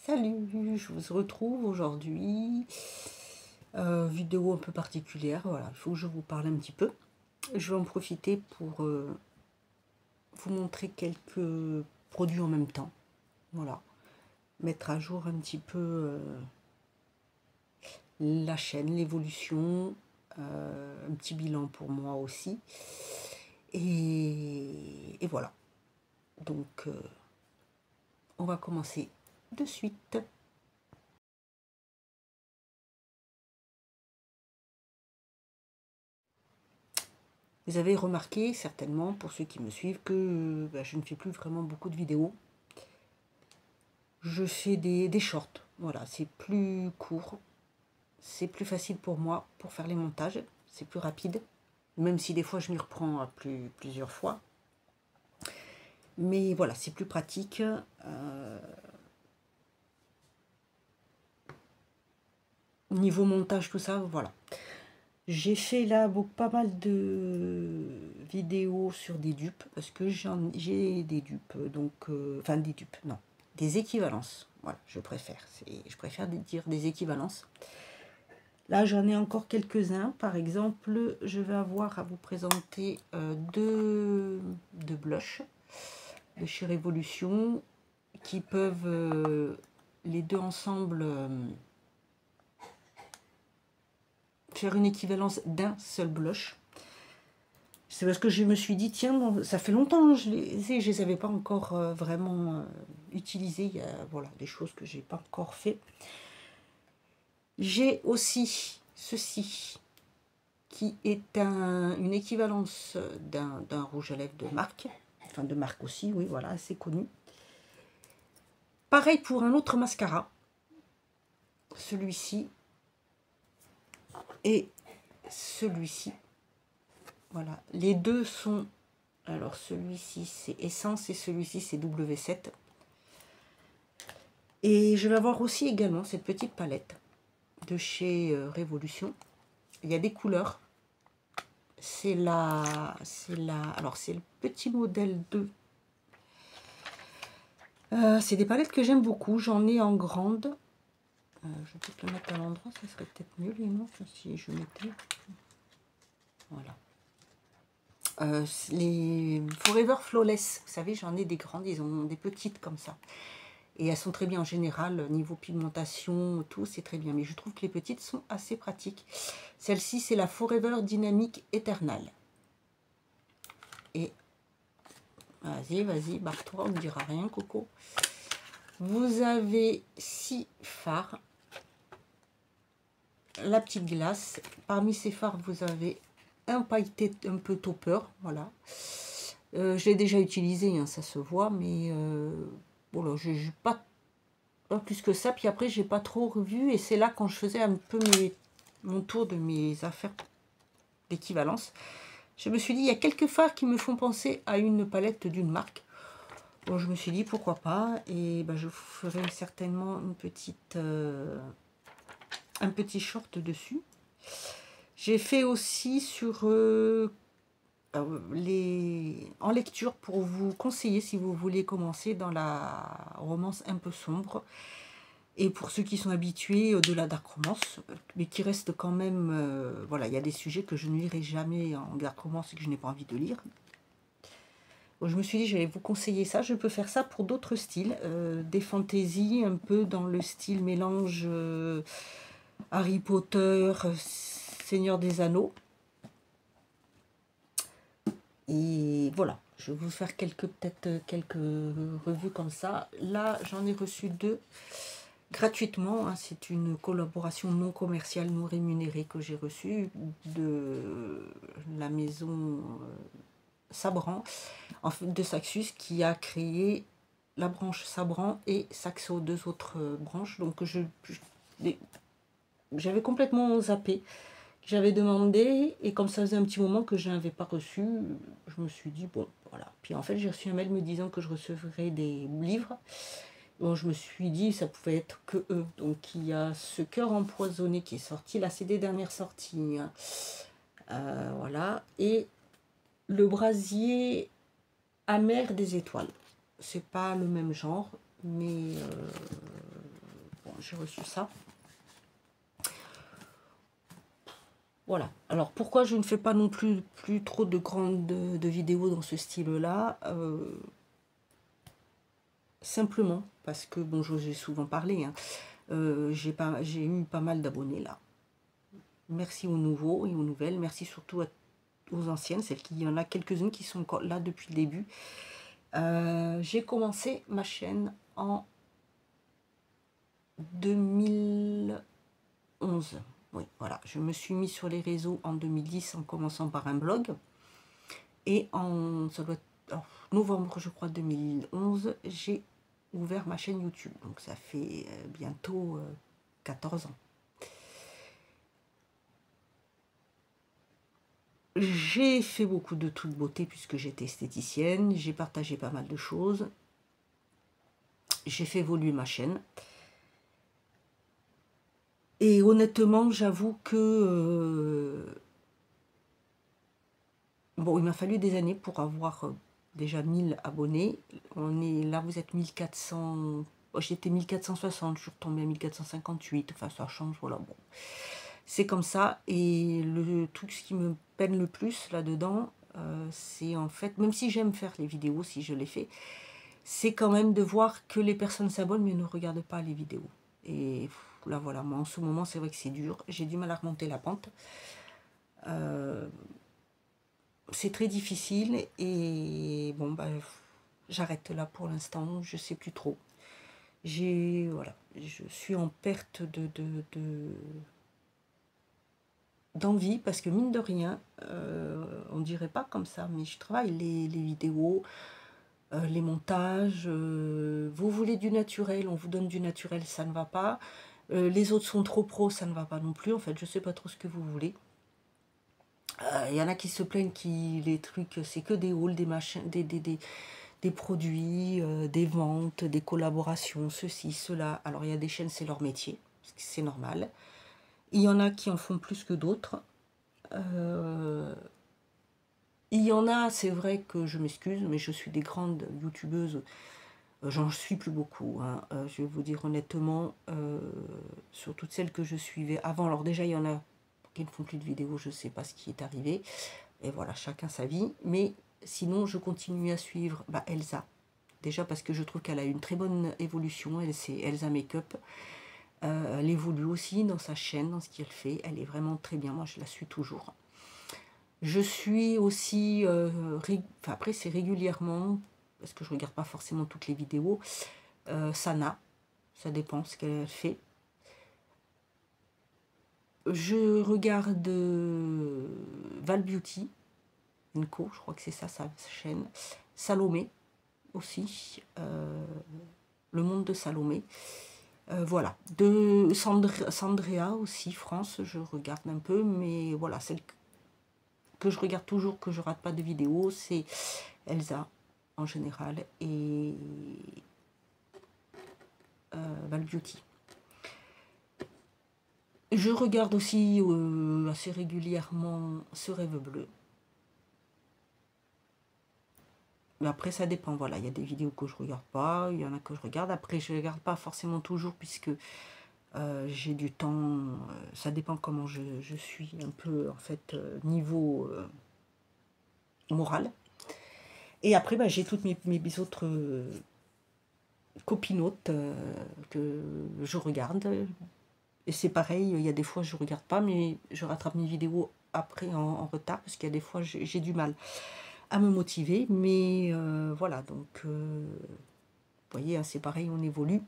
Salut, je vous retrouve aujourd'hui. Vidéo un peu particulière, voilà, il faut que je vous parle un petit peu. Je vais en profiter pour vous montrer quelques produits en même temps. Voilà, mettre à jour un petit peu la chaîne, l'évolution, un petit bilan pour moi aussi. Et voilà, donc on va commencer de suite. Vous avez remarqué certainement, pour ceux qui me suivent, que je ne fais plus vraiment beaucoup de vidéos. Je fais des shorts, voilà, c'est plus court, c'est plus facile pour moi pour faire les montages, c'est plus rapide, même si des fois je m'y reprends à plusieurs fois. Mais voilà, c'est plus pratique. Niveau montage, tout ça, voilà. J'ai fait là pas mal de vidéos sur des dupes, parce que j'ai des dupes, donc, enfin des dupes, non, des équivalences, voilà, je préfère dire des équivalences. Là, j'en ai encore quelques-uns. Par exemple, je vais avoir à vous présenter deux blushs de chez Révolution qui peuvent, les deux ensemble, faire une équivalence d'un seul blush. C'est parce que je me suis dit, tiens, bon, ça fait longtemps que je les avais pas encore vraiment utilisés. Il y a voilà, des choses que j'ai pas encore fait. J'ai aussi ceci, qui est une équivalence d'un rouge à lèvres de marque, enfin de marque aussi, oui, voilà, assez connu. Pareil pour un autre mascara, celui-ci et celui-ci. Voilà, les deux sont, alors celui-ci c'est Essence et celui-ci c'est W7. Et je vais avoir aussi également cette petite palette de chez Révolution. Il y a des couleurs. Alors c'est le petit modèle 2. C'est des palettes que j'aime beaucoup. J'en ai en grande. Je vais peut-être le mettre à l'endroit, ça serait peut-être mieux les noms si je mettais. Voilà. Les Forever Flawless, vous savez, j'en ai des grandes, ils ont des petites comme ça. Et elles sont très bien en général, niveau pigmentation, tout, c'est très bien. Mais je trouve que les petites sont assez pratiques. Celle-ci, c'est la Forever Dynamic Eternal. Et vas-y, barre-toi, on ne dira rien, Coco. Vous avez 6 fards. La petite glace. Parmi ces fards, vous avez un pailleté un peu topper, voilà. Je l'ai déjà utilisé, hein, ça se voit, mais voilà, j'ai pas plus que ça. Puis après, j'ai pas trop revu, et c'est là quand je faisais un peu mon tour de mes affaires d'équivalence, je me suis dit, il y a quelques fards qui me font penser à une palette d'une marque. Bon, je me suis dit, pourquoi pas, et je ferai certainement une petite... un petit short dessus. J'ai fait aussi sur en lecture pour vous conseiller si vous voulez commencer dans la romance un peu sombre. Et pour ceux qui sont habitués de la dark romance, mais qui restent quand même... voilà, il y a des sujets que je ne lirai jamais en dark romance et que je n'ai pas envie de lire. Donc, je me suis dit, je vais vous conseiller ça. Je peux faire ça pour d'autres styles. Des fantaisies, un peu dans le style mélange Harry Potter, Seigneur des Anneaux. Et voilà, je vais vous faire peut-être quelques revues comme ça. Là, j'en ai reçu 2 gratuitement. Hein. C'est une collaboration non commerciale, non rémunérée que j'ai reçue de la maison Sabran, de Saxus, qui a créé la branche Sabran et Saxo, 2 autres branches. Donc, j'avais complètement zappé. J'avais demandé, et comme ça faisait un petit moment que je n'avais pas reçu, je me suis dit, bon, voilà. Puis en fait, j'ai reçu un mail me disant que je recevrais des livres. Bon, je me suis dit, ça pouvait être que eux. Donc, il y a Ce cœur empoisonné qui est sorti. Là, c'est des dernières sorties. Hein. Voilà. Et Le brasier amer des étoiles. C'est pas le même genre, mais j'ai reçu ça. Voilà. Alors pourquoi je ne fais pas non plus trop de grandes de vidéos dans ce style-là, simplement parce que, bon, je vous ai souvent parlé, hein, j'ai eu pas mal d'abonnés là. Merci aux nouveaux et aux nouvelles. Merci surtout aux anciennes, celles qui, il y en a quelques-unes qui sont encore là depuis le début. J'ai commencé ma chaîne en 2011. Oui, voilà. Je me suis mis sur les réseaux en 2010 en commençant par un blog. Et ça doit être en novembre, je crois, 2011, j'ai ouvert ma chaîne YouTube. Donc ça fait bientôt 14 ans. J'ai fait beaucoup de toute beauté puisque j'étais esthéticienne. J'ai partagé pas mal de choses. J'ai fait évoluer ma chaîne. Et honnêtement, j'avoue que... bon, il m'a fallu des années pour avoir déjà 1000 abonnés. On est là, vous êtes 1400... J'étais 1460, je suis retombée à 1458. Enfin, ça change, voilà. Bon. C'est comme ça. Et le truc, ce qui me peine le plus là-dedans, c'est en fait, même si j'aime faire les vidéos, si je les fais, c'est quand même de voir que les personnes s'abonnent mais ne regardent pas les vidéos. Et là, voilà, moi en ce moment, c'est vrai que c'est dur. J'ai du mal à remonter la pente. C'est très difficile et bon, bah, j'arrête là pour l'instant, je sais plus trop. Voilà, je suis en perte d'envie parce que mine de rien, on dirait pas comme ça, mais je travaille les vidéos, les montages, vous voulez du naturel, on vous donne du naturel, ça ne va pas. Les autres sont trop pros, ça ne va pas non plus. En fait, je sais pas trop ce que vous voulez. Il y en a qui se plaignent que les trucs, c'est que des hauls, des machins, des produits, des ventes, des collaborations, ceci, cela. Alors, il y a des chaînes, c'est leur métier, c'est normal. Il y en a qui en font plus que d'autres. Il y en a, c'est vrai que je m'excuse, mais je suis des grandes youtubeuses. J'en suis plus beaucoup, hein. Je vais vous dire honnêtement, sur toutes celles que je suivais avant. Alors déjà, il y en a qui ne font plus de vidéos, je ne sais pas ce qui est arrivé. Et voilà, chacun sa vie. Mais sinon, je continue à suivre Elsa. Déjà parce que je trouve qu'elle a une très bonne évolution. C'est Elsa Makeup. Elle évolue aussi dans sa chaîne, dans ce qu'elle fait. Elle est vraiment très bien. Moi, je la suis toujours. Je suis aussi... après, c'est régulièrement, parce que je ne regarde pas forcément toutes les vidéos, Sana. Ça dépend ce qu'elle fait. Je regarde Val Beauty, Nico, je crois que c'est ça sa chaîne. Salomé aussi, le monde de Salomé. Voilà, de Sandrea aussi, France, je regarde un peu, mais voilà, celle que je regarde toujours, que je rate pas de vidéos, c'est Elsa en général et Val Beauty. Je regarde aussi assez régulièrement Ce Rêve Bleu. Mais après, ça dépend. Voilà, il y a des vidéos que je regarde pas, il y en a que je regarde. Après, je ne regarde pas forcément toujours puisque j'ai du temps. Ça dépend comment je suis un peu, en fait, niveau moral. Et après, j'ai toutes mes autres copinotes que je regarde. Et c'est pareil, il y a des fois, je ne regarde pas, mais je rattrape mes vidéos après en retard parce qu'il y a des fois, j'ai du mal à me motiver, mais voilà, donc vous voyez, hein, c'est pareil, on évolue.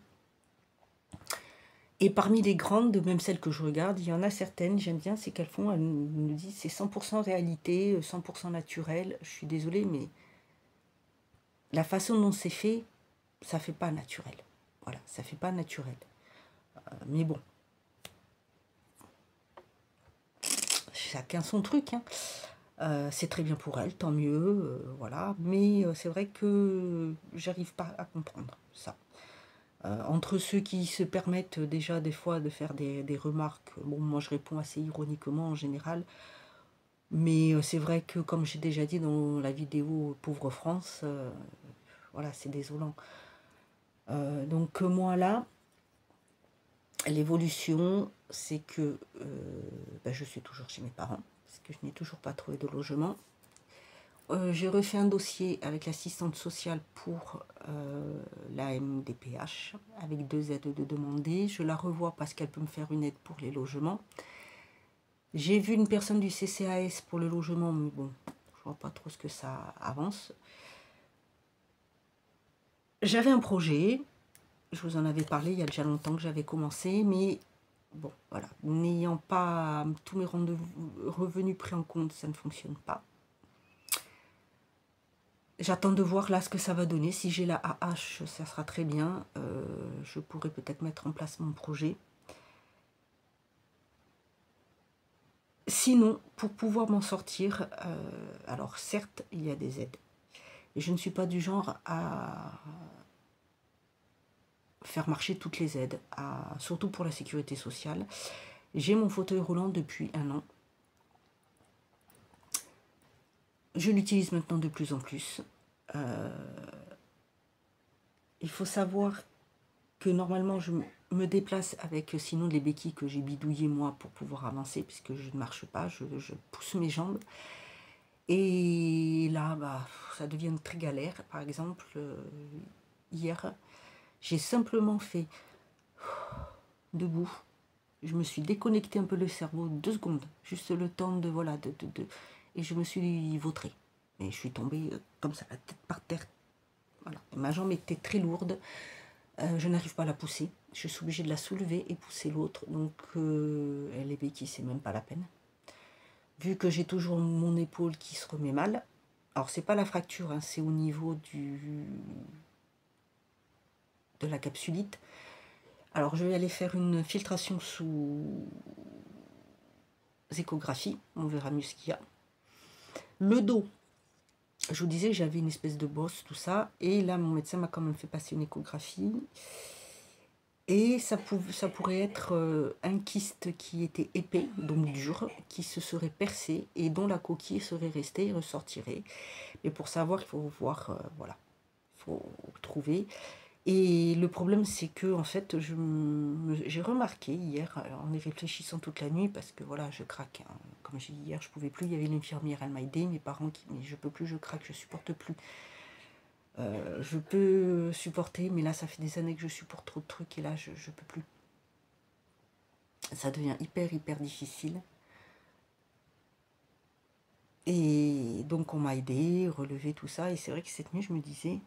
Et parmi les grandes, même celles que je regarde, il y en a certaines, j'aime bien, c'est qu'elles font, elles me disent c'est 100% réalité, 100% naturel. Je suis désolée, mais la façon dont c'est fait, ça fait pas naturel. Voilà, ça fait pas naturel. Mais bon, chacun son truc, hein. C'est très bien pour elle, tant mieux, voilà. Mais c'est vrai que j'arrive pas à comprendre ça. Entre ceux qui se permettent déjà des fois de faire des remarques, bon, moi je réponds assez ironiquement en général, mais c'est vrai que comme j'ai déjà dit dans la vidéo Pauvre France, voilà, c'est désolant. Donc moi là, L'évolution, c'est que je suis toujours chez mes parents, parce que je n'ai toujours pas trouvé de logement. J'ai refait un dossier avec l'assistante sociale pour la MDPH, avec 2 aides de demander. Je la revois parce qu'elle peut me faire une aide pour les logements. J'ai vu une personne du CCAS pour le logement, mais bon, je vois pas trop ce que ça avance. J'avais un projet, je vous en avais parlé il y a déjà longtemps que j'avais commencé, mais bon, voilà, n'ayant pas tous mes revenus pris en compte, ça ne fonctionne pas. J'attends de voir là ce que ça va donner. Si j'ai la AH, ça sera très bien. Je pourrais peut-être mettre en place mon projet. Sinon, pour pouvoir m'en sortir, alors certes, il y a des aides. Et je ne suis pas du genre à faire marcher toutes les aides, surtout pour la sécurité sociale. J'ai mon fauteuil roulant depuis 1 an. Je l'utilise maintenant de plus en plus. Il faut savoir que normalement je me déplace avec sinon les béquilles que j'ai bidouillées moi pour pouvoir avancer, puisque je ne marche pas, je pousse mes jambes. Et là, ça devient très galère. Par exemple, hier, j'ai simplement fait debout. Je me suis déconnecté un peu le cerveau 2 secondes, juste le temps de voilà et je me suis vautrée. Et je suis tombée comme ça, la tête par terre. Voilà. Et ma jambe était très lourde. Je n'arrive pas à la pousser. Je suis obligée de la soulever et pousser l'autre. Donc les béquilles, c'est même pas la peine. Vu que j'ai toujours mon épaule qui se remet mal. Alors c'est pas la fracture, hein, c'est au niveau de la capsulite. Alors je vais aller faire une filtration sous échographie. On verra mieux ce qu'il y a. Le dos. Je vous disais, j'avais une espèce de bosse, tout ça. Et là, mon médecin m'a quand même fait passer une échographie. Et ça pourrait être un kyste qui était épais, donc dur, qui se serait percé et dont la coquille serait restée et ressortirait. Mais pour savoir, il faut voir, voilà, il faut trouver. Et le problème, c'est que en fait, j'ai remarqué hier, en y réfléchissant toute la nuit, parce que voilà, je craque. Hein. Comme j'ai dit hier, je pouvais plus. Il y avait l'infirmière, elle m'a aidé. Mes parents mais je peux plus, je craque, je supporte plus. Je peux supporter, mais là, ça fait des années que je supporte trop de trucs et là, je peux plus. Ça devient hyper difficile. Et donc, on m'a aidé, relevé tout ça. Et c'est vrai que cette nuit, je me disais,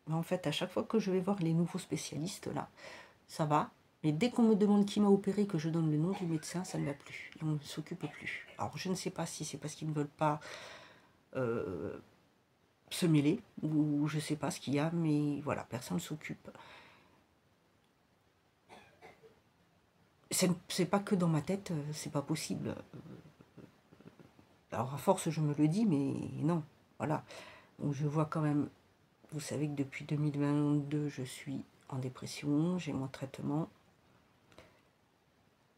mais en fait, à chaque fois que je vais voir les nouveaux spécialistes, là, ça va. Mais dès qu'on me demande qui m'a opéré, que je donne le nom du médecin, ça ne va plus. Et on ne s'occupe plus. Alors, je ne sais pas si c'est parce qu'ils ne veulent pas se mêler, ou je ne sais pas ce qu'il y a, mais voilà, personne ne s'occupe. C'est pas que dans ma tête, c'est pas possible. Alors, à force, je me le dis, mais non. Voilà. Donc, je vois quand même. Vous savez que depuis 2022, je suis en dépression, j'ai mon traitement.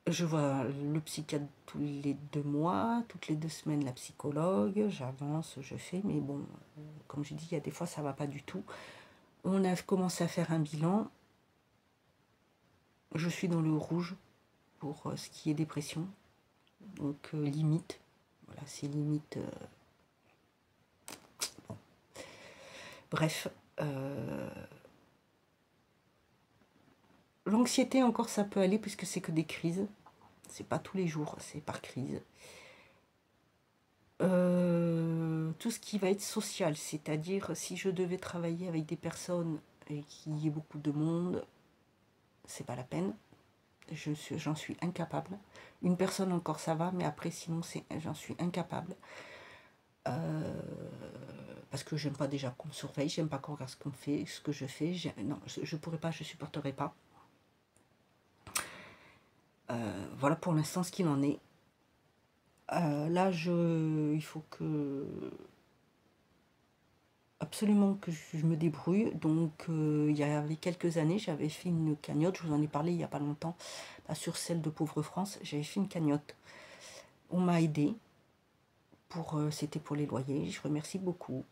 Je vois le psychiatre tous les 2 mois, toutes les 2 semaines la psychologue, j'avance, je fais, mais bon, comme je dis, il y a des fois ça va pas du tout. On a commencé à faire un bilan, je suis dans le rouge pour ce qui est dépression, donc limite, voilà, c'est limite. Bon. Bref, l'anxiété encore ça peut aller puisque c'est que des crises, c'est pas tous les jours, c'est par crise. Tout ce qui va être social, c'est-à-dire si je devais travailler avec des personnes et qu'il y ait beaucoup de monde, c'est pas la peine. J'en suis incapable. Une personne encore ça va, mais après sinon j'en suis incapable. Parce que j'aime pas déjà qu'on me surveille, j'aime pas qu'on regarde ce qu'on fait, ce que je fais. Non, je pourrais pas, je supporterais pas. Voilà pour l'instant ce qu'il en est. Là, il faut que absolument que je me débrouille. Donc, il y avait quelques années, j'avais fait une cagnotte. Je vous en ai parlé il n'y a pas longtemps, sur celle de Pauvre France. J'avais fait une cagnotte. On m'a aidé. C'était pour les loyers. Je remercie beaucoup.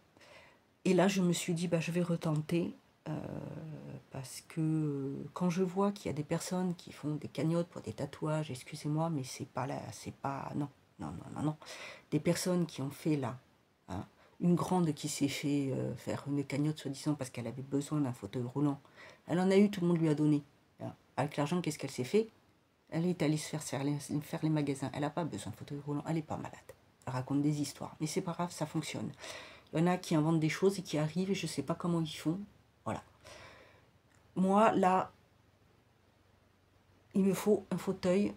Et là, je me suis dit, je vais retenter. Parce que quand je vois qu'il y a des personnes qui font des cagnottes pour des tatouages, excusez-moi, mais c'est pas là, c'est pas, non, non, non, non, non. Des personnes qui ont fait là, hein, une grande qui s'est fait faire une cagnotte soi-disant parce qu'elle avait besoin d'un fauteuil roulant. Elle en a eu, tout le monde lui a donné. Hein. Avec l'argent, qu'est-ce qu'elle s'est fait? Elle est allée se faire les magasins. Elle n'a pas besoin de fauteuil roulant, elle n'est pas malade. Elle raconte des histoires, mais c'est pas grave, ça fonctionne. Il y en a qui inventent des choses et qui arrivent et je ne sais pas comment ils font. Voilà. Moi, là, il me faut un fauteuil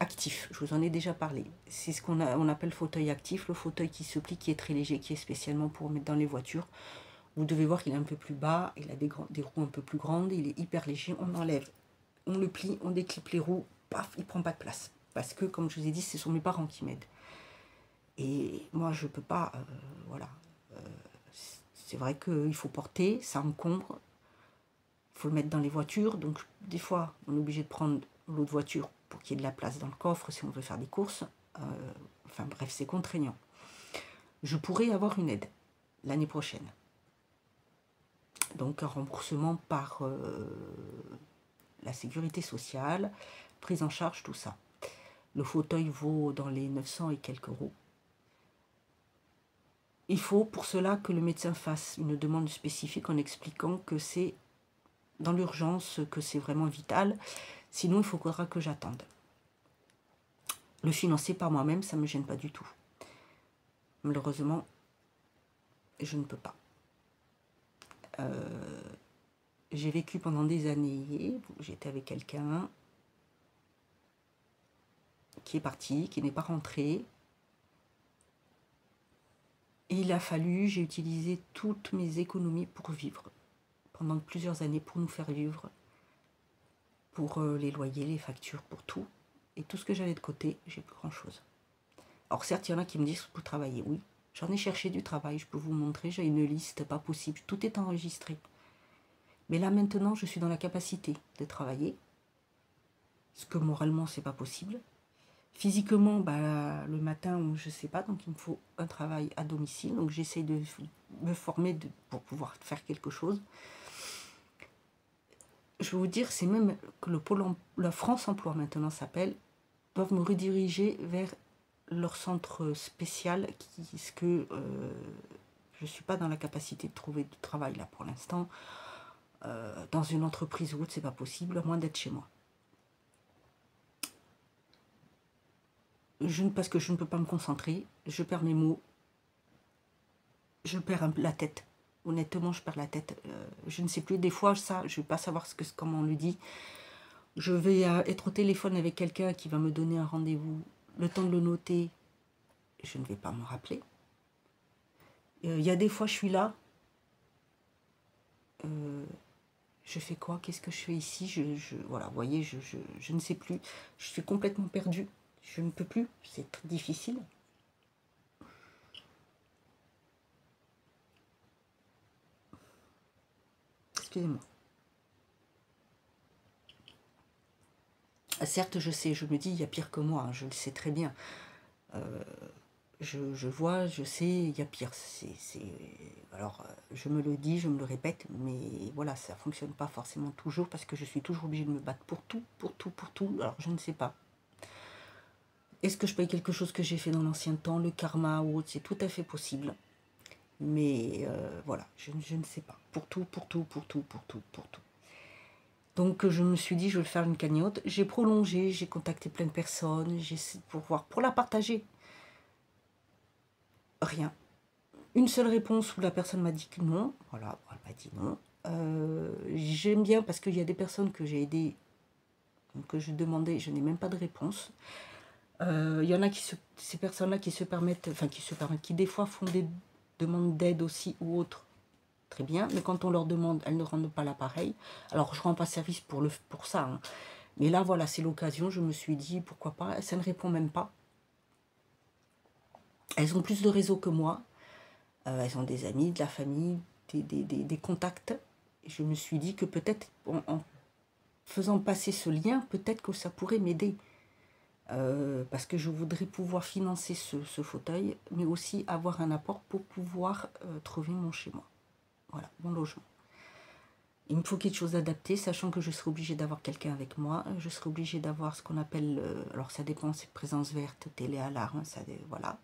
actif. Je vous en ai déjà parlé. C'est ce qu'on appelle fauteuil actif, le fauteuil qui se plie, qui est très léger, qui est spécialement pour mettre dans les voitures. Vous devez voir qu'il est un peu plus bas, il a des roues un peu plus grandes, il est hyper léger, on enlève, on le plie, on déclipe les roues, paf, il ne prend pas de place. Parce que, comme je vous ai dit, ce sont mes parents qui m'aident. Et moi, je ne peux pas, voilà. C'est vrai qu'il faut porter, ça encombre, il faut le mettre dans les voitures. Donc, des fois, on est obligé de prendre l'autre voiture pour qu'il y ait de la place dans le coffre si on veut faire des courses. Enfin bref, c'est contraignant. Je pourrais avoir une aide l'année prochaine. Donc, un remboursement par la sécurité sociale, prise en charge, tout ça. Le fauteuil vaut dans les 900 et quelques euros. Il faut pour cela que le médecin fasse une demande spécifique en expliquant que c'est dans l'urgence, que c'est vraiment vital. Sinon, il faudra que j'attende. Le financer par moi-même, ça ne me gêne pas du tout. Malheureusement, je ne peux pas. J'ai vécu pendant des années, j'étais avec quelqu'un qui est parti, qui n'est pas rentré. Et il a fallu, j'ai utilisé toutes mes économies pour vivre. Pendant plusieurs années, pour nous faire vivre. Pour les loyers, les factures, pour tout. Et tout ce que j'avais de côté, j'ai plus grand-chose. Alors certes, il y en a qui me disent pour travailler, oui. J'en ai cherché du travail, je peux vous montrer, j'ai une liste, pas possible, tout est enregistré. Mais là maintenant, je suis dans la capacité de travailler, ce que moralement, c'est pas possible. Physiquement, bah, le matin, je sais pas, donc il me faut un travail à domicile, donc j'essaie de me former pour pouvoir faire quelque chose. Je vais vous dire, c'est même que la France Emploi maintenant s'appelle, doivent me rediriger vers leur centre spécial, parce que je ne suis pas dans la capacité de trouver du travail là pour l'instant. Dans une entreprise ou autre, c'est pas possible, à moins d'être chez moi. Parce que je ne peux pas me concentrer, je perds mes mots, je perds la tête. Honnêtement, je perds la tête. Je ne sais plus, des fois, ça, je ne vais pas savoir comment on le dit. Je vais être au téléphone avec quelqu'un qui va me donner un rendez-vous. Le temps de le noter, je ne vais pas me rappeler. Il y a des fois, je suis là. Je fais quoi? Qu'est-ce que je fais ici? Voilà, vous voyez, je ne sais plus. Je suis complètement perdue. Je ne peux plus. C'est très difficile. Excusez-moi. Certes, je sais, je me dis, il y a pire que moi, hein, je le sais très bien. Je vois, je sais, il y a pire. Alors, je me le dis, je me le répète, mais voilà, ça ne fonctionne pas forcément toujours parce que je suis toujours obligée de me battre pour tout, pour tout, pour tout. Alors, je ne sais pas. Est-ce que je paye quelque chose que j'ai fait dans l'ancien temps, le karma ou autre? C'est tout à fait possible. Mais voilà, je ne sais pas. Pour tout, pour tout, pour tout, pour tout, pour tout. Donc je me suis dit, je vais faire une cagnotte. J'ai prolongé, j'ai contacté plein de personnes, pour la partager. Rien. Une seule réponse où la personne m'a dit que non. Voilà, elle m'a dit non. J'aime bien parce qu'il y a des personnes que j'ai aidées, que je demandais, je n'ai même pas de réponse. Il y en a ces personnes-là qui se permettent, qui des fois font des demandes d'aide aussi ou autres. Très bien, mais quand on leur demande, elles ne rendent pas l'appareil. Alors, je ne rends pas service pour ça. Hein. Mais là, voilà, c'est l'occasion. Je me suis dit, pourquoi pas. Ça ne répond même pas. Elles ont plus de réseau que moi. Elles ont des amis, de la famille, des contacts. Et je me suis dit que peut-être, en faisant passer ce lien, peut-être que ça pourrait m'aider. Parce que je voudrais pouvoir financer ce fauteuil, mais aussi avoir un apport pour pouvoir trouver mon chez moi. Voilà, mon logement. Il me faut quelque chose d'adapté, sachant que je serai obligée d'avoir quelqu'un avec moi. Je serai obligée d'avoir ce qu'on appelle, alors ça dépend, c'est présence verte, télé, alarme, ça, voilà.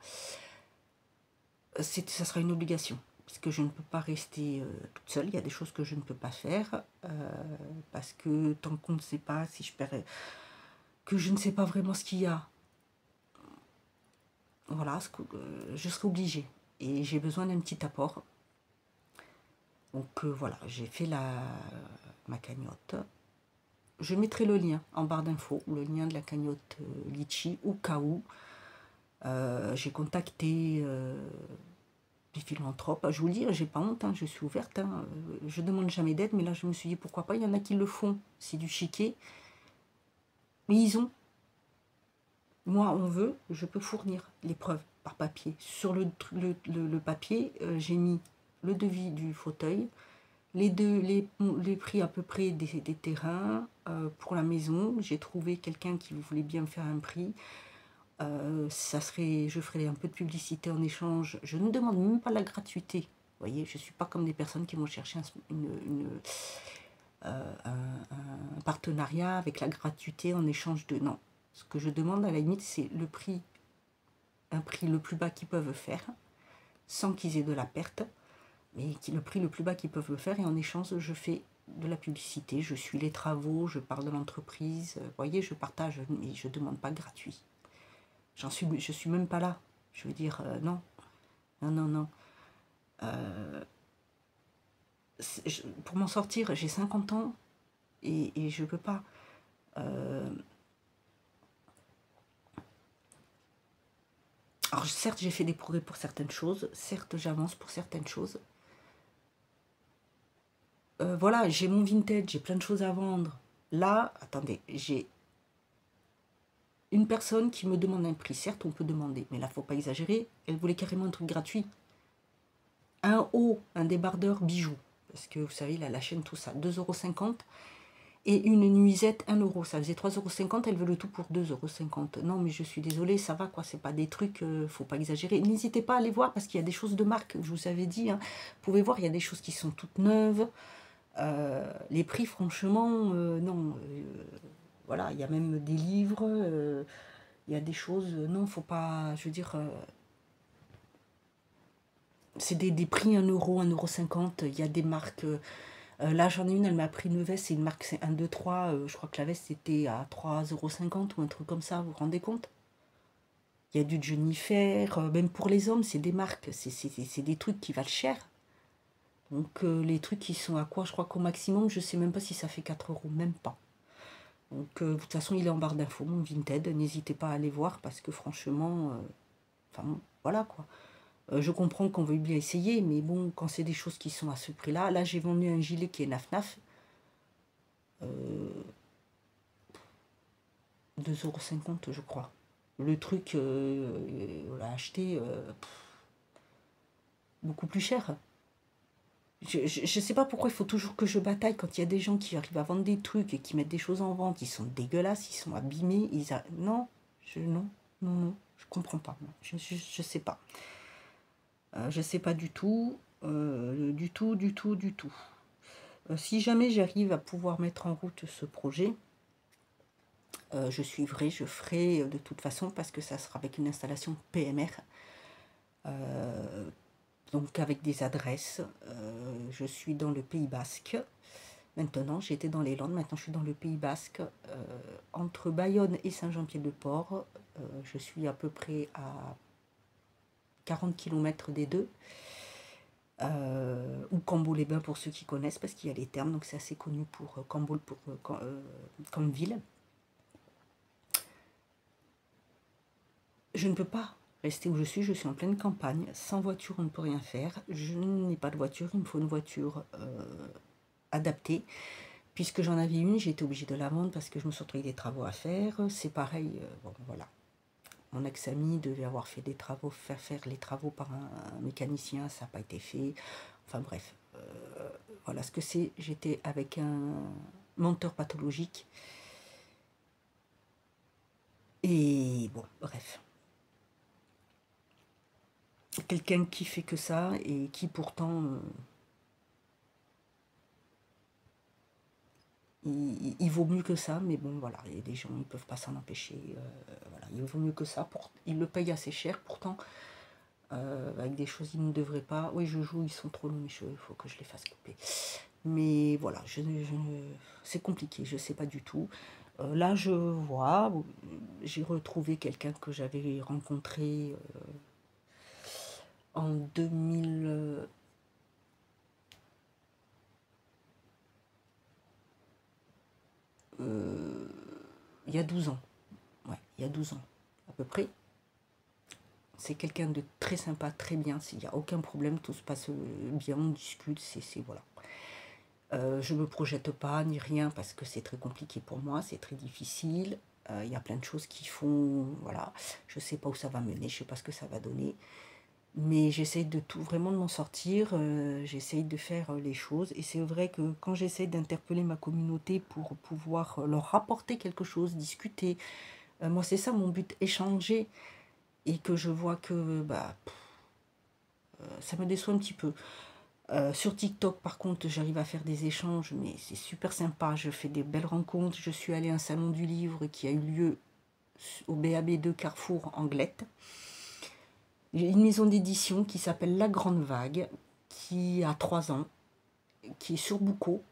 Ça sera une obligation, parce que je ne peux pas rester toute seule. Il y a des choses que je ne peux pas faire, parce que tant qu'on ne sait pas, si je perds, que je ne sais pas vraiment ce qu'il y a, voilà, je serai obligée. Et j'ai besoin d'un petit apport. Donc voilà, j'ai fait ma cagnotte. Je mettrai le lien en barre d'infos, le lien de la cagnotte Litchi, au cas où. J'ai contacté des philanthropes. Je vous le dis, j'ai pas honte, hein, je suis ouverte. Hein, je demande jamais d'aide, mais là je me suis dit pourquoi pas. Il y en a qui le font, c'est du chiquet. Mais ils ont. Moi, on veut, je peux fournir les preuves par papier. Sur le papier, j'ai mis le devis du fauteuil, les prix à peu près des terrains pour la maison. J'ai trouvé quelqu'un qui voulait bien me faire un prix. Je ferai un peu de publicité en échange. Je ne demande même pas la gratuité. Vous voyez, je ne suis pas comme des personnes qui vont chercher un partenariat avec la gratuité en échange de... Non. Ce que je demande à la limite, c'est un prix le plus bas qu'ils peuvent faire, sans qu'ils aient de la perte, mais le prix le plus bas qu'ils peuvent le faire, et en échange, je fais de la publicité, je suis les travaux, je parle de l'entreprise, vous voyez, je partage, mais je ne demande pas gratuit. Je suis même pas là. Je veux dire, non, non, non, non. Pour m'en sortir, j'ai 50 ans et je peux pas. Alors certes, j'ai fait des progrès pour certaines choses, certes, j'avance pour certaines choses. Voilà, j'ai mon vintage, j'ai plein de choses à vendre. Là, attendez, j'ai une personne qui me demande un prix. Certes, on peut demander, mais là, faut pas exagérer. Elle voulait carrément un truc gratuit. Un haut, un débardeur bijou. Parce que vous savez, là, la chaîne, tout ça, 2,50 €. Et une nuisette, 1 €. Ça faisait 3,50 €. Elle veut le tout pour 2,50 €. Non, mais je suis désolée, ça va quoi. C'est pas des trucs, faut pas exagérer. N'hésitez pas à aller voir parce qu'il y a des choses de marque, je vous avais dit. Hein. Vous pouvez voir, il y a des choses qui sont toutes neuves. Les prix, franchement, non. Voilà, il y a même des livres. Il y a des choses. Non, faut pas. Je veux dire. C'est des prix 1 €, 1,50 €. Il y a des marques. Là, j'en ai une, elle m'a pris une veste, c'est une marque, c'est 1, 2, 3. Je crois que la veste était à 3,50 € ou un truc comme ça, vous vous rendez compte? Il y a du Jennifer, même pour les hommes, c'est des marques, c'est des trucs qui valent cher. Donc, les trucs qui sont à quoi? Je crois qu'au maximum, je sais même pas si ça fait 4 €, même pas. Donc, de toute façon, il est en barre d'infos, mon Vinted. N'hésitez pas à aller voir parce que franchement, enfin, voilà quoi. Je comprends qu'on veuille bien essayer, mais bon, quand c'est des choses qui sont à ce prix-là, là j'ai vendu un gilet qui est naf-naf, 2,50 € je crois. Le truc, on l'a acheté beaucoup plus cher. Je sais pas pourquoi il faut toujours que je bataille quand il y a des gens qui arrivent à vendre des trucs et qui mettent des choses en vente, ils sont dégueulasses, ils sont abîmés, non, non, non, non, je comprends pas. Je sais pas. Je sais pas du tout, du tout, du tout, du tout. Si jamais j'arrive à pouvoir mettre en route ce projet, je suivrai, je ferai de toute façon parce que ça sera avec une installation PMR, donc avec des adresses. Je suis dans le Pays Basque. Maintenant, j'étais dans les Landes, maintenant je suis dans le Pays Basque, entre Bayonne et Saint-Jean-Pied-de-Port. Je suis à peu près à 40 km des deux. Ou Cambo-les-Bains pour ceux qui connaissent, parce qu'il y a les thermes, donc c'est assez connu pour Cambo comme ville. Je ne peux pas rester où je suis en pleine campagne, sans voiture on ne peut rien faire, je n'ai pas de voiture, il me faut une voiture adaptée, puisque j'en avais une, j'ai été obligée de la vendre parce que je me suis retrouvée des travaux à faire, c'est pareil, bon voilà. Mon ex-ami devait avoir fait des travaux, faire les travaux par un mécanicien, ça n'a pas été fait. Enfin bref, voilà ce que c'est. J'étais avec un menteur pathologique. Et bon, bref. Quelqu'un qui fait que ça et qui pourtant il vaut mieux que ça, mais bon, voilà, il y a des gens, ils ne peuvent pas s'en empêcher. Voilà, il vaut mieux que ça. Il le paye assez cher, pourtant, avec des choses qu'ils ne devraient pas. Oui, je joue, ils sont trop longs, mes cheveux, il faut que je les fasse couper. Mais voilà, c'est compliqué, je ne sais pas du tout. Là, je vois, j'ai retrouvé quelqu'un que j'avais rencontré en 2000. Il y a 12 ans. Ouais, il y a 12 ans, à peu près. C'est quelqu'un de très sympa, très bien. Il n'y a aucun problème, tout se passe bien, on discute, voilà. Je ne me projette pas ni rien parce que c'est très compliqué pour moi, c'est très difficile. Il y a plein de choses qui font, voilà, je ne sais pas où ça va mener, je ne sais pas ce que ça va donner. Mais j'essaye de tout, vraiment de m'en sortir, j'essaye de faire les choses. Et c'est vrai que quand j'essaye d'interpeller ma communauté pour pouvoir leur rapporter quelque chose, discuter, moi c'est ça mon but, échanger, et que je vois que bah, ça me déçoit un petit peu. Sur TikTok, par contre, j'arrive à faire des échanges, mais c'est super sympa. Je fais des belles rencontres. Je suis allée à un salon du livre qui a eu lieu au BAB2 Carrefour Anglette. J'ai une maison d'édition qui s'appelle La Grande Vague, qui a 3 ans, qui est sur Boucau.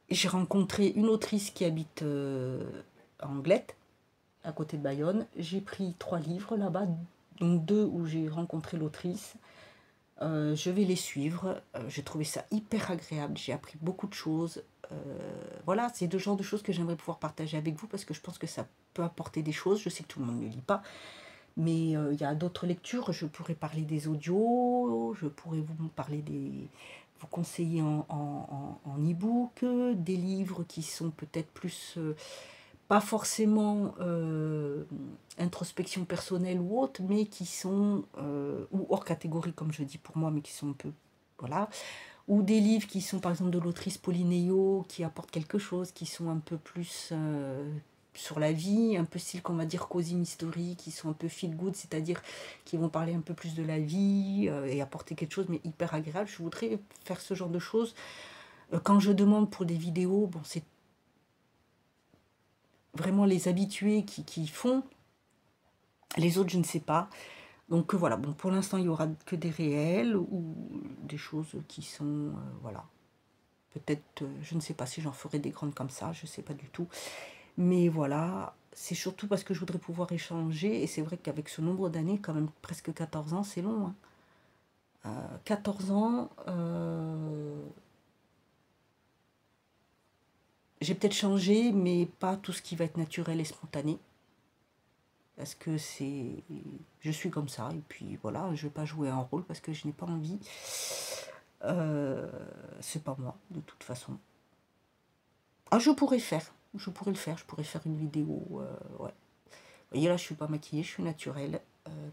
J'ai rencontré une autrice qui habite à Anglette, à côté de Bayonne. J'ai pris 3 livres là-bas, donc 2 où j'ai rencontré l'autrice. Je vais les suivre. J'ai trouvé ça hyper agréable. J'ai appris beaucoup de choses. Voilà, c'est le genre de choses que j'aimerais pouvoir partager avec vous parce que je pense que ça peut apporter des choses. Je sais que tout le monde ne lit pas, mais il y a d'autres lectures. Je pourrais parler des audios, je pourrais vous conseiller en e-book, des livres qui sont peut-être plus pas forcément introspection personnelle ou autre, mais qui sont, ou hors catégorie comme je dis pour moi, mais qui sont un peu, voilà, ou des livres qui sont par exemple de l'autrice Pauline Ayot, qui apportent quelque chose, qui sont un peu plus sur la vie, un peu style qu'on va dire cosy mystery, qui sont un peu feel good, c'est-à-dire qui vont parler un peu plus de la vie et apporter quelque chose, mais hyper agréable. Je voudrais faire ce genre de choses. Quand je demande pour des vidéos, bon, c'est vraiment les habitués qui font. Les autres, je ne sais pas. Donc voilà, bon, pour l'instant, il n'y aura que des réels ou des choses qui sont, voilà. Peut-être, je ne sais pas si j'en ferai des grandes comme ça, je ne sais pas du tout. Mais voilà, c'est surtout parce que je voudrais pouvoir échanger. Et c'est vrai qu'avec ce nombre d'années, quand même presque 14 ans, c'est long. Hein. 14 ans, j'ai peut-être changé, mais pas tout ce qui va être naturel et spontané. Parce que je suis comme ça, et puis voilà, je ne vais pas jouer un rôle parce que je n'ai pas envie. C'est pas moi, de toute façon. Ah, je pourrais le faire, je pourrais faire une vidéo, ouais. Vous voyez, là, je suis pas maquillée, je suis naturelle,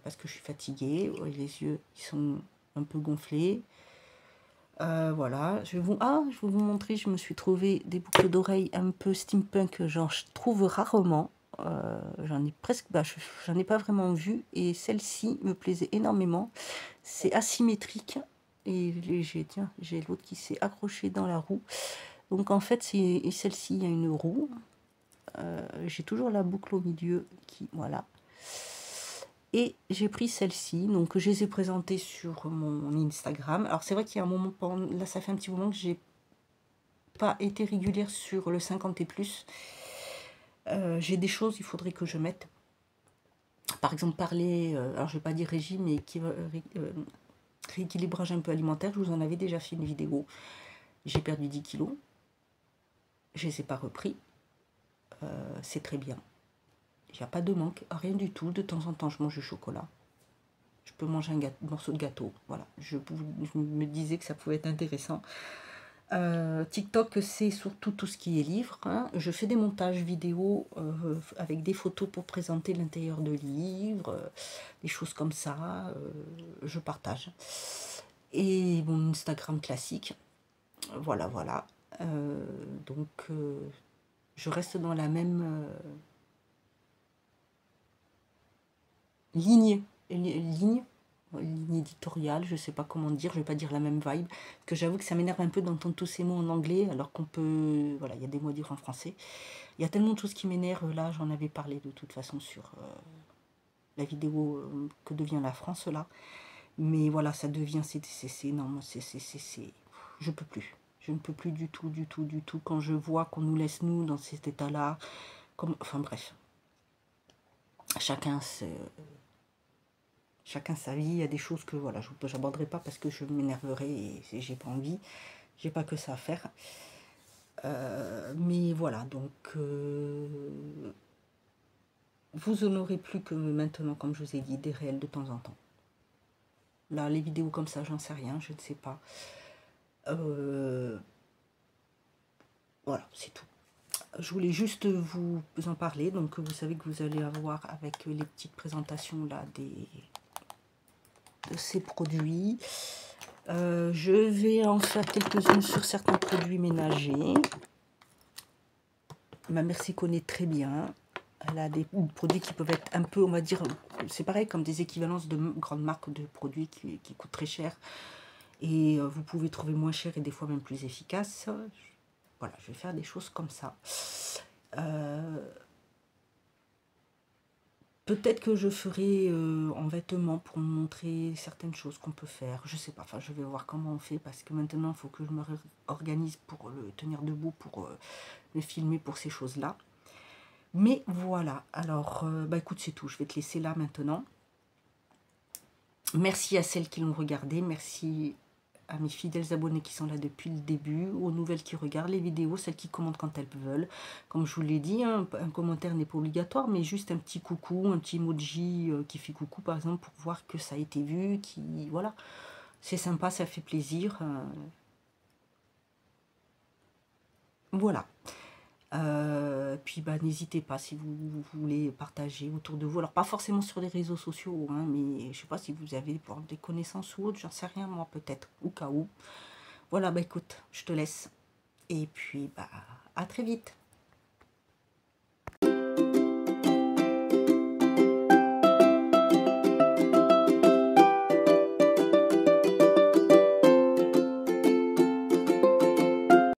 parce que je suis fatiguée, les yeux, ils sont un peu gonflés. Voilà, je vais vous montrer, je me suis trouvé des boucles d'oreilles un peu steampunk, genre je trouve rarement. J'en ai presque, j'en ai pas vraiment vu, et celle-ci me plaisait énormément. C'est asymétrique et léger. Tiens, j'ai l'autre qui s'est accroché dans la roue. Donc en fait, c'est celle-ci, il y a une roue. J'ai toujours la boucle au milieu qui, voilà. Et j'ai pris celle-ci, donc je les ai présentées sur mon Instagram. Alors c'est vrai qu'il y a un moment, là ça fait un petit moment que j'ai pas été régulière sur le 50 et plus. J'ai des choses, il faudrait que je mette. Par exemple, parler, alors je vais pas dire régime, mais rééquilibrage un peu alimentaire. Je vous en avais déjà fait une vidéo. J'ai perdu 10 kilos. Je les ai pas repris. C'est très bien. Il n'y a pas de manque, rien du tout. De temps en temps, je mange du chocolat. Je peux manger un morceau de gâteau. Voilà, je me disais que ça pouvait être intéressant. TikTok, c'est surtout tout ce qui est livre. Hein. Je fais des montages vidéo avec des photos pour présenter l'intérieur de livres, des choses comme ça. Je partage. Et mon Instagram classique. Voilà, voilà. Donc, je reste dans la même ligne. ligne éditoriale, je sais pas comment dire, je vais pas dire la même vibe, parce que j'avoue que ça m'énerve un peu d'entendre tous ces mots en anglais, alors qu'on peut, voilà, il y a des mots à dire en français. Il y a tellement de choses qui m'énervent, là j'en avais parlé de toute façon sur la vidéo que devient la France là, mais voilà, ça devient, non, je peux plus. Je ne peux plus du tout, du tout, du tout, quand je vois qu'on nous laisse nous dans cet état-là, comme, enfin bref, chacun sa vie, il y a des choses que voilà, je n'aborderai pas parce que je m'énerverai et j'ai pas envie, j'ai pas que ça à faire. Mais voilà, donc vous n'aurez plus que maintenant, comme je vous ai dit, des réels de temps en temps. Là, les vidéos comme ça, j'en sais rien, je ne sais pas. Voilà, c'est tout. Je voulais juste vous en parler, donc vous savez que vous allez avoir avec les petites présentations là de ces produits. Je vais en faire quelques-unes sur certains produits ménagers. Ma mère s'y connaît très bien. Elle a des produits qui peuvent être un peu, on va dire, c'est pareil comme des équivalences de grandes marques de produits qui coûtent très cher. Et vous pouvez trouver moins cher et des fois même plus efficace. Voilà, je vais faire des choses comme ça. Peut-être que je ferai en vêtements pour montrer certaines choses qu'on peut faire. Je sais pas, enfin je vais voir comment on fait parce que maintenant il faut que je me réorganise pour le tenir debout, pour le filmer pour ces choses-là. Mais voilà, alors bah écoute, c'est tout, je vais te laisser là maintenant. Merci à celles qui l'ont regardé, merci à mes fidèles abonnés qui sont là depuis le début, aux nouvelles qui regardent les vidéos, celles qui commentent quand elles veulent. Comme je vous l'ai dit, hein, un commentaire n'est pas obligatoire, mais juste un petit coucou, un petit emoji qui fait coucou par exemple pour voir que ça a été vu, qui voilà, c'est sympa, ça fait plaisir. Voilà. Puis bah, n'hésitez pas si vous voulez partager autour de vous. Alors pas forcément sur les réseaux sociaux, hein, mais je sais pas si vous avez des connaissances ou autres, j'en sais rien moi peut-être, au cas où. Voilà, bah écoute, je te laisse. Et puis bah à très vite.